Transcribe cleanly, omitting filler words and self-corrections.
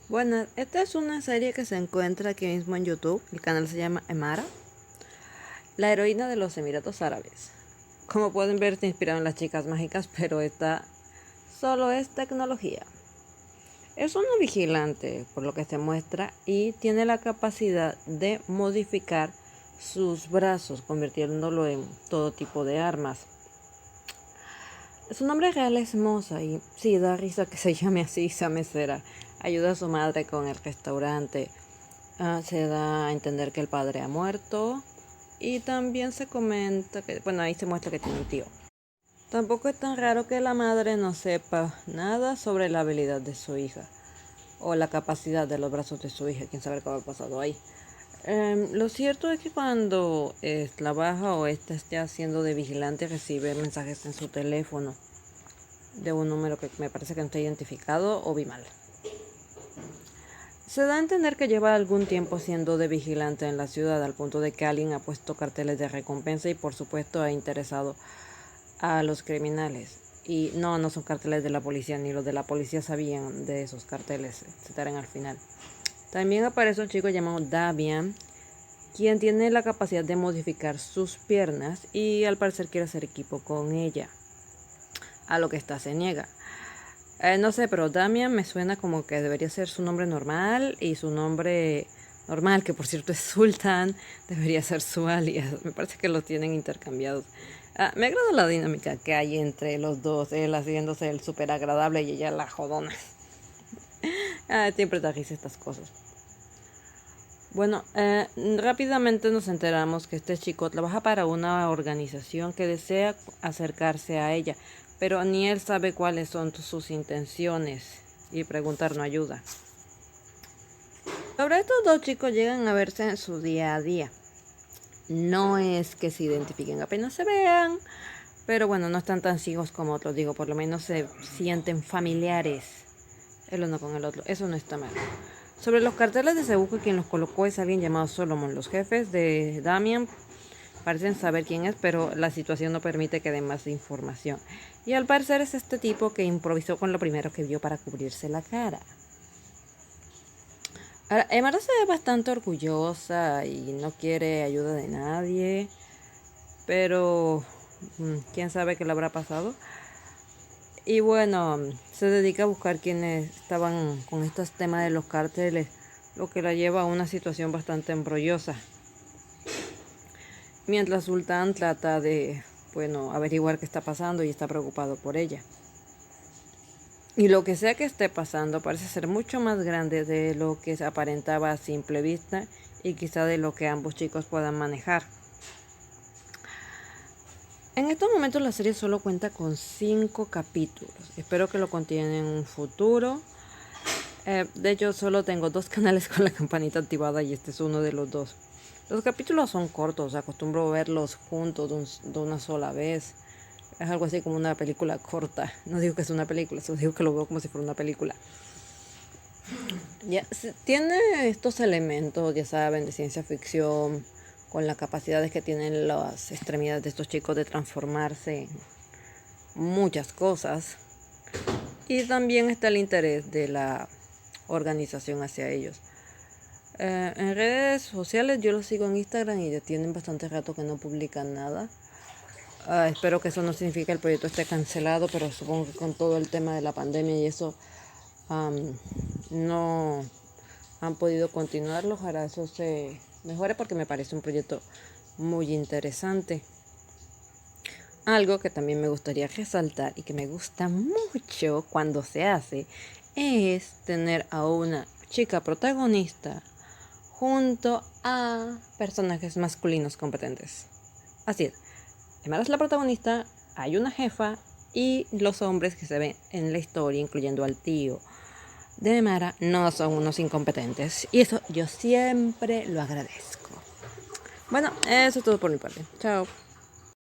Bueno, esta es una serie que se encuentra aquí mismo en YouTube. El canal se llama Emara, la heroína de los Emiratos Árabes. Como pueden ver, se inspiraron en las chicas mágicas, pero esta solo es tecnología. Es una vigilante, por lo que se muestra, y tiene la capacidad de modificar sus brazos, convirtiéndolo en todo tipo de armas. Su nombre real es Moza y sí, da risa que se llame así, esa mesera. Ayuda a su madre con el restaurante. Se da a entender que el padre ha muerto y también se comenta que, bueno, ahí se muestra que tiene un tío. Tampoco es tan raro que la madre no sepa nada sobre la habilidad de su hija o la capacidad de los brazos de su hija, quién sabe qué ha pasado ahí. Lo cierto es que cuando la baja o esta esté haciendo de vigilante recibe mensajes en su teléfono de un número que me parece que no está identificado o vi mal. Se da a entender que lleva algún tiempo siendo de vigilante en la ciudad, al punto de que alguien ha puesto carteles de recompensa y por supuesto ha interesado a los criminales. Y no son carteles de la policía, ni los de la policía sabían de esos carteles, etcétera, al final. También aparece un chico llamado Damian, quien tiene la capacidad de modificar sus piernas y al parecer quiere hacer equipo con ella, a lo que esta se niega. No sé, pero Damian me suena como que debería ser su nombre normal y su nombre normal, que por cierto es Sultan, debería ser su alias. Me parece que lo tienen intercambiados. Me agrada la dinámica que hay entre los dos, él haciéndose el súper agradable y ella la jodona. Siempre da risa estas cosas. Bueno, rápidamente nos enteramos que este chico trabaja para una organización que desea acercarse a ella, pero ni él sabe cuáles son sus intenciones y preguntar no ayuda. Sobre estos dos chicos llegan a verse en su día a día. No es que se identifiquen, apenas se vean, pero bueno, no están tan ciegos como otros, digo, por lo menos se sienten familiares el uno con el otro, eso no está mal. Sobre los carteles de Sebuco, quien los colocó es alguien llamado Solomon. Los jefes de Damian parecen saber quién es, pero la situación no permite que den más información. Y al parecer es este tipo que improvisó con lo primero que vio para cubrirse la cara. Ahora, Emara se ve bastante orgullosa y no quiere ayuda de nadie, pero quién sabe qué le habrá pasado. Y bueno, se dedica a buscar quienes estaban con estos temas de los cárteles, lo que la lleva a una situación bastante embrollosa. Mientras Sultán trata de, bueno, averiguar qué está pasando y está preocupado por ella. Y lo que sea que esté pasando parece ser mucho más grande de lo que se aparentaba a simple vista y quizá de lo que ambos chicos puedan manejar. En estos momentos la serie solo cuenta con 5 capítulos. Espero que lo continúen en un futuro. De hecho, solo tengo 2 canales con la campanita activada y este es uno de los 2. Los capítulos son cortos, acostumbro verlos juntos de una sola vez. Es algo así como una película corta. No digo que es una película, solo digo que lo veo como si fuera una película. Ya, tiene estos elementos, ya saben, de ciencia ficción, con las capacidades que tienen las extremidades de estos chicos de transformarse en muchas cosas. Y también está el interés de la organización hacia ellos. En redes sociales yo los sigo en Instagram y ya tienen bastante rato que no publican nada. Espero que eso no signifique que el proyecto esté cancelado, pero supongo que con todo el tema de la pandemia y eso no han podido continuarlo. Ojalá eso se mejore porque me parece un proyecto muy interesante. Algo que también me gustaría resaltar y que me gusta mucho cuando se hace es tener a una chica protagonista junto a personajes masculinos competentes. Así es, Emara es la protagonista, hay una jefa y los hombres que se ven en la historia, incluyendo al tío de Emara, no son unos incompetentes. Y eso yo siempre lo agradezco. Bueno, eso es todo por mi parte. Chao.